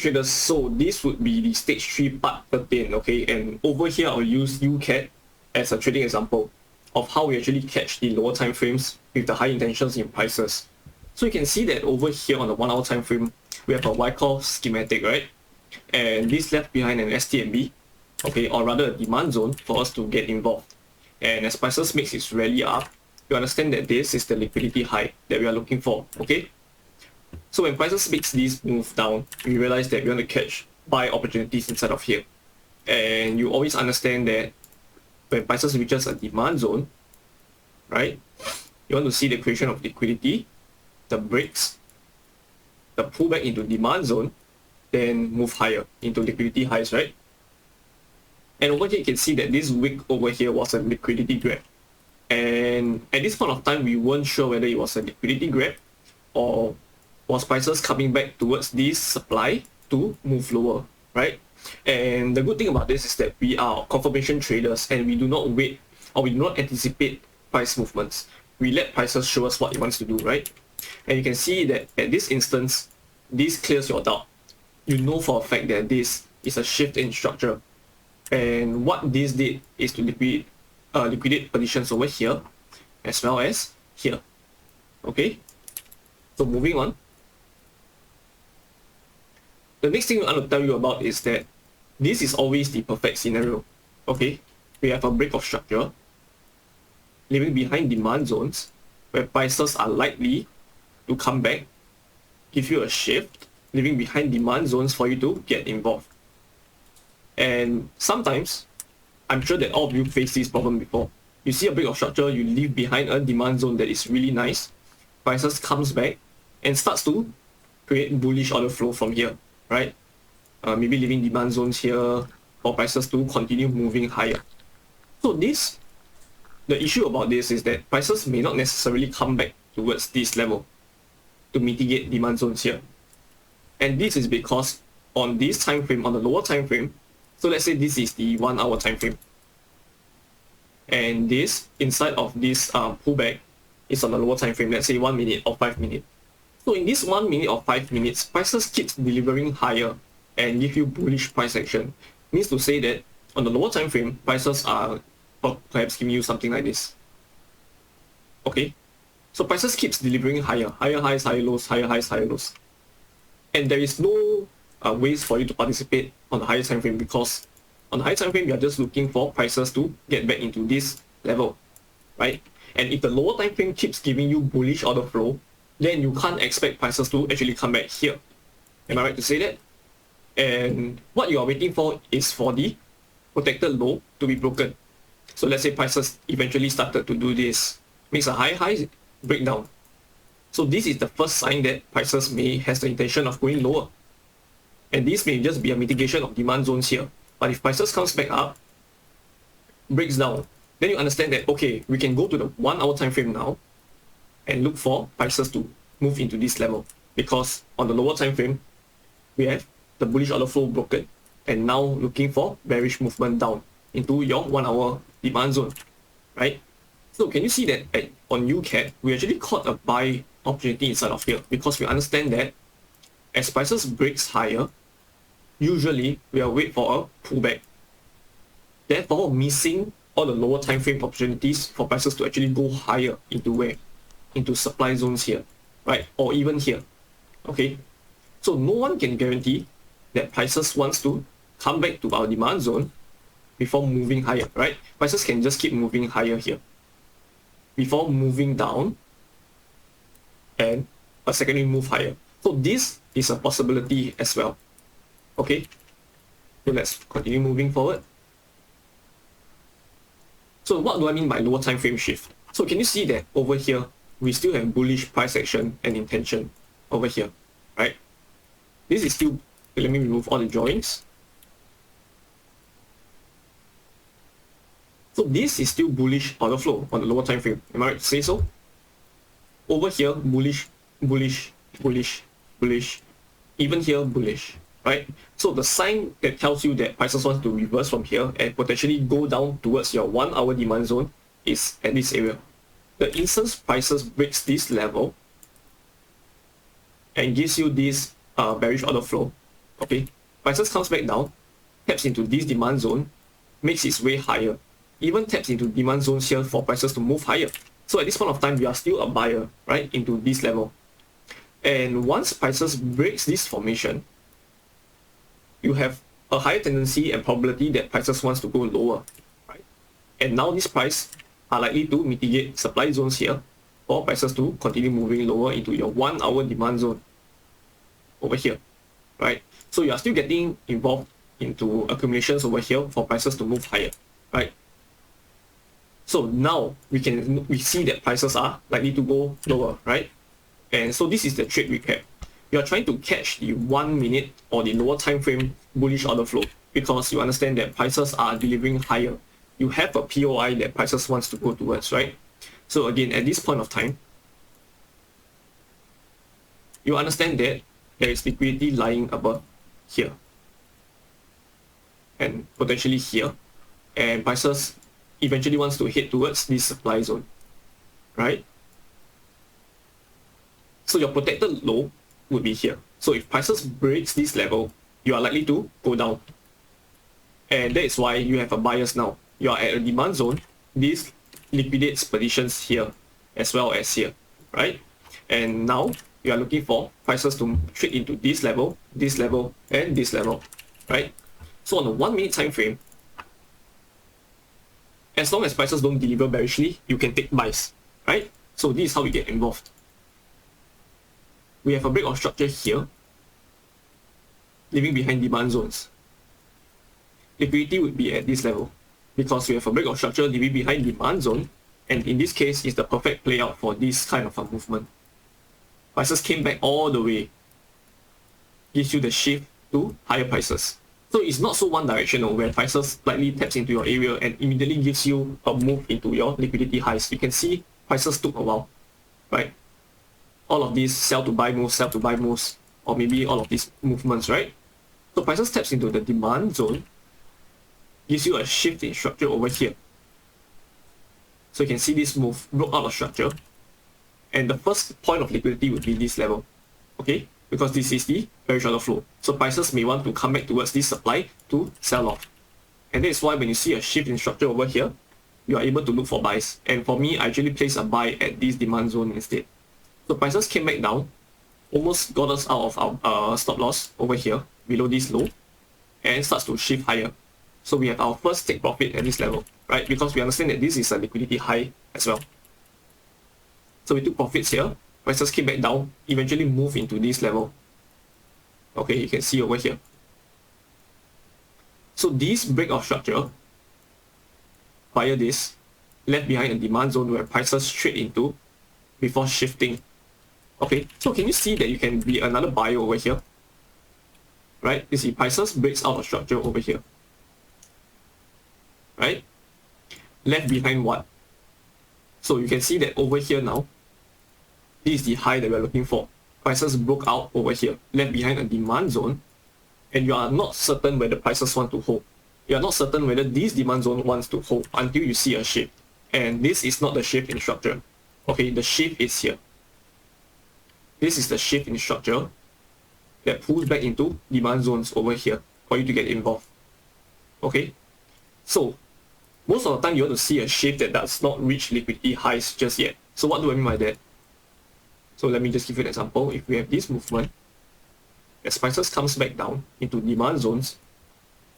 traders, so this would be the stage 3 part 13, okay? And over here, I'll use UCAT as a trading example of how we actually catch the lower time frames with the high intentions in prices. So you can see that over here on the 1 hour time frame, we have a Y-call schematic, right? And this left behind an STMB, okay, or rather a demand zone for us to get involved. And as prices makes its rally up, you understand that this is the liquidity high that we are looking for, okay? So when prices makes this move down, we realize that we want to catch buy opportunities inside of here. And you always understand that when prices reaches a demand zone, right, you want to see the creation of liquidity, the breaks, the pullback into demand zone, then move higher into liquidity highs, right? And over here, you can see that this wick over here was a liquidity grab. And at this point of time, we weren't sure whether it was a liquidity grab or was prices coming back towards this supply to move lower, right? And the good thing about this is that we are confirmation traders and we do not wait or we do not anticipate price movements. We let prices show us what it wants to do, right? And you can see that at this instance, this clears your doubt. You know for a fact that this is a shift in structure. And what this did is to liquidate positions over here as well as here. Okay, so moving on. The next thing I want to tell you about is that this is always the perfect scenario. Okay, we have a break of structure, leaving behind demand zones where prices are likely to come back, give you a shift, leaving behind demand zones for you to get involved. And sometimes, I'm sure that all of you faced this problem before. You see a break of structure, you leave behind a demand zone that is really nice, prices comes back and starts to create bullish order flow from here, right? Maybe leaving demand zones here for prices to continue moving higher. So the issue about this is that prices may not necessarily come back towards this level to mitigate demand zones here. And this is because on this time frame, on the lower time frame, so let's say this is the 1 hour time frame, and this inside of this pullback is on the lower time frame, let's say 1 minute or 5 minutes. So in this 1 minute or 5 minutes, prices keeps delivering higher and give you bullish price action. Means to say that on the lower time frame, prices are perhaps giving you something like this. Okay, so prices keeps delivering higher highs, higher lows, higher highs, higher lows, and there is no ways for you to participate on the higher time frame, because on the higher time frame, you are just looking for prices to get back into this level, right? And if the lower time frame keeps giving you bullish order flow, then you can't expect prices to actually come back here. Am I right to say that? And what you are waiting for is for the protected low to be broken. So let's say prices eventually started to do this, makes a high breakdown. So this is the first sign that prices may has the intention of going lower. And this may just be a mitigation of demand zones here. But if prices comes back up, breaks down, then you understand that, okay, we can go to the 1 hour time frame now and look for prices to move into this level, because on the lower time frame, we have the bullish order flow broken, and now looking for bearish movement down into your 1 hour demand zone, right? So can you see that on UCAT, we actually caught a buy opportunity inside of here, because we understand that as prices breaks higher, usually we are wait for a pullback. Therefore, missing all the lower time frame opportunities for prices to actually go higher into where? Into supply zones here, right? Or even here, okay? So no one can guarantee that prices wants to come back to our demand zone before moving higher, right? Prices can just keep moving higher here before moving down and a secondary move higher. So this is a possibility as well, okay? So let's continue moving forward. So what do I mean by lower time frame shift? So can you see that over here, we still have bullish price action and intention over here, right? This is still, let me remove all the drawings. So this is still bullish order flow on the lower time frame. Am I right to say so? Over here, bullish, bullish, bullish, bullish. Even here, bullish, right? So the sign that tells you that prices want to reverse from here and potentially go down towards your 1 hour demand zone is at this area. The instant prices breaks this level and gives you this bearish order flow, Okay, prices comes back down, taps into this demand zone, makes its way higher, even taps into demand zones here for prices to move higher. So at this point of time, we are still a buyer, right, into this level. And once prices breaks this formation, you have a higher tendency and probability that prices wants to go lower, right? And now this price are likely to mitigate supply zones here for prices to continue moving lower into your 1 hour demand zone over here, right? So you are still getting involved into accumulations over here for prices to move higher, right? So now we see that prices are likely to go lower, right? And so this is the trade recap. You are trying to catch the 1 minute or the lower time frame bullish order flow because you understand that prices are delivering higher. You have a POI that prices wants to go towards, right? So again, at this point of time, you understand that there is liquidity lying above here and potentially here, and prices eventually wants to head towards this supply zone, right? So your protected low would be here. So if prices breaks this level, you are likely to go down. And that is why you have a bias now. You are at a demand zone. This liquidates positions here as well as here, right? And now you are looking for prices to trade into this level, and this level, right? So on a 1 minute time frame, as long as prices don't deliver bearishly, you can take buys, right? So this is how we get involved. We have a break of structure here, leaving behind demand zones. Liquidity would be at this level because we have a break of structure leaving behind demand zone, and in this case is the perfect playout for this kind of a movement. Prices came back all the way, gives you the shift to higher prices. So it's not so one directional where prices slightly taps into your area and immediately gives you a move into your liquidity highs. You can see prices took a while, right? All of these sell to buy moves, or maybe all of these movements, right? So prices taps into the demand zone, gives you a shift in structure over here. So you can see this move broke out of structure, and the first point of liquidity would be this level, okay? Because this is the bearish order flow. So prices may want to come back towards this supply to sell off. And that is why when you see a shift in structure over here, you are able to look for buys. And for me, I actually place a buy at this demand zone instead. So prices came back down, almost got us out of our stop loss over here, below this low, and starts to shift higher. So we have our first take profit at this level, right? Because we understand that this is a liquidity high as well. So we took profits here. Prices came back down, eventually move into this level. Okay, you can see over here. So this break of structure, via this, left behind a demand zone where prices trade into before shifting. Okay, so can you see that you can be another buyer over here? Right? You see prices breaks out of structure over here. Right? Left behind what? So you can see that over here now, this is the high that we're looking for. Prices broke out over here, left behind a demand zone, and you are not certain whether prices want to hold. You are not certain whether this demand zone wants to hold until you see a shift. And this is not the shift in structure. Okay, the shift is here. This is the shift in structure that pulls back into demand zones over here for you to get involved. Okay, so most of the time you want to see a shift that does not reach liquidity highs just yet. So what do I mean by that? So let me just give you an example. If we have this movement, as prices comes back down into demand zones,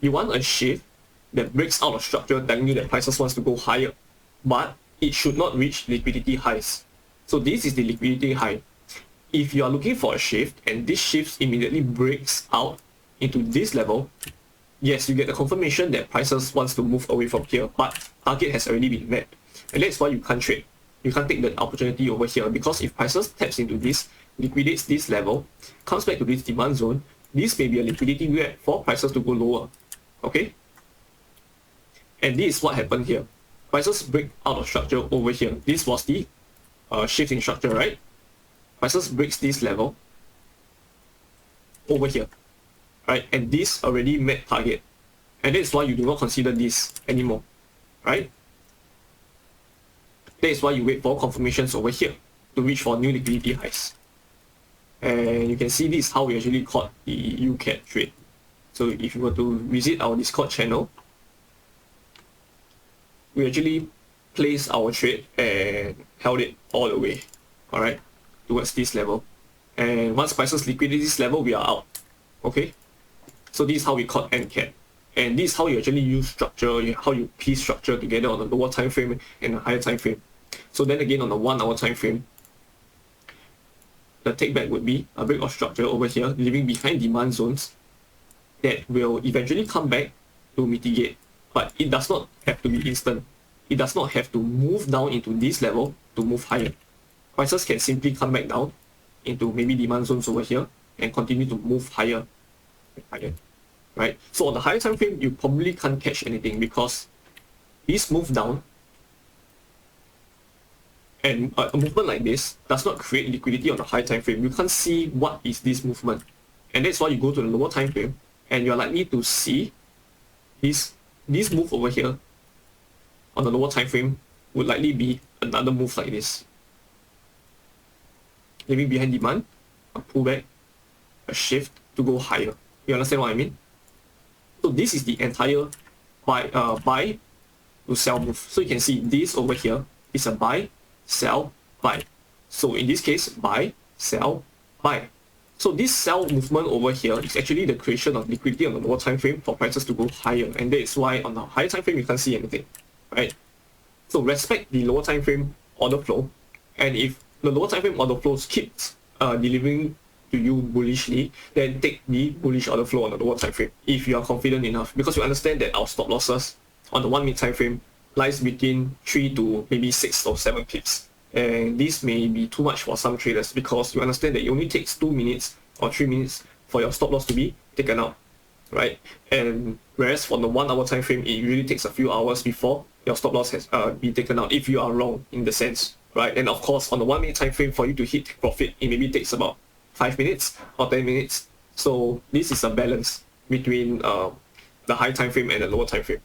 you want a shift that breaks out of structure telling you that prices wants to go higher, but it should not reach liquidity highs. So this is the liquidity high. If you are looking for a shift and this shift immediately breaks out into this level, yes, you get the confirmation that prices wants to move away from here, but target has already been met. And that's why you can't trade. You can't take the opportunity over here, because if prices taps into this, liquidates this level, comes back to this demand zone, this may be a liquidity grab for prices to go lower. Okay? And this is what happened here. Prices break out of structure over here. This was the shift in structure, right? Prices breaks this level over here, right? And this already met target. And that's why you do not consider this anymore, right? That is why you wait for confirmations over here to reach for new liquidity highs. And you can see this is how we actually caught the UCAT trade. So if you were to visit our Discord channel, we actually placed our trade and held it all the way, all right, towards this level. And once prices liquidate this level, we are out. Okay, so this is how we caught NCAT, and this is how you actually use structure, how you piece structure together on a lower time frame and a higher time frame. So then again, on the 1 hour time frame, the take back would be a break of structure over here, leaving behind demand zones that will eventually come back to mitigate, but it does not have to be instant. It does not have to move down into this level to move higher. Prices can simply come back down into maybe demand zones over here and continue to move higher and higher, right? So on the higher time frame, you probably can't catch anything because this move down and a movement like this does not create liquidity on the high time frame. You can't see what is this movement, and that's why you go to the lower time frame and you're likely to see this move over here on the lower time frame would likely be another move like this, leaving behind demand, a pullback, a shift to go higher. You understand what I mean? So this is the entire buy to sell move. So you can see this over here is a buy, sell, buy. So in this case, buy, sell, buy. So this sell movement over here is actually the creation of liquidity on the lower time frame for prices to go higher, and that is why on the higher time frame you can't see anything, right? So respect the lower time frame order flow, and if the lower time frame order flows keeps delivering to you bullishly, then take the bullish order flow on the lower time frame if you are confident enough, because you understand that our stop losses on the 1 minute time frame lies between 3 to maybe 6 or 7 pips, and this may be too much for some traders because you understand that it only takes 2 minutes or 3 minutes for your stop loss to be taken out, right? And whereas for the 1 hour time frame, it usually takes a few hours before your stop loss has been taken out if you are wrong in the sense, right? And of course, on the 1 minute time frame, for you to hit profit, it maybe takes about 5 minutes or 10 minutes. So this is a balance between the high time frame and the lower time frame.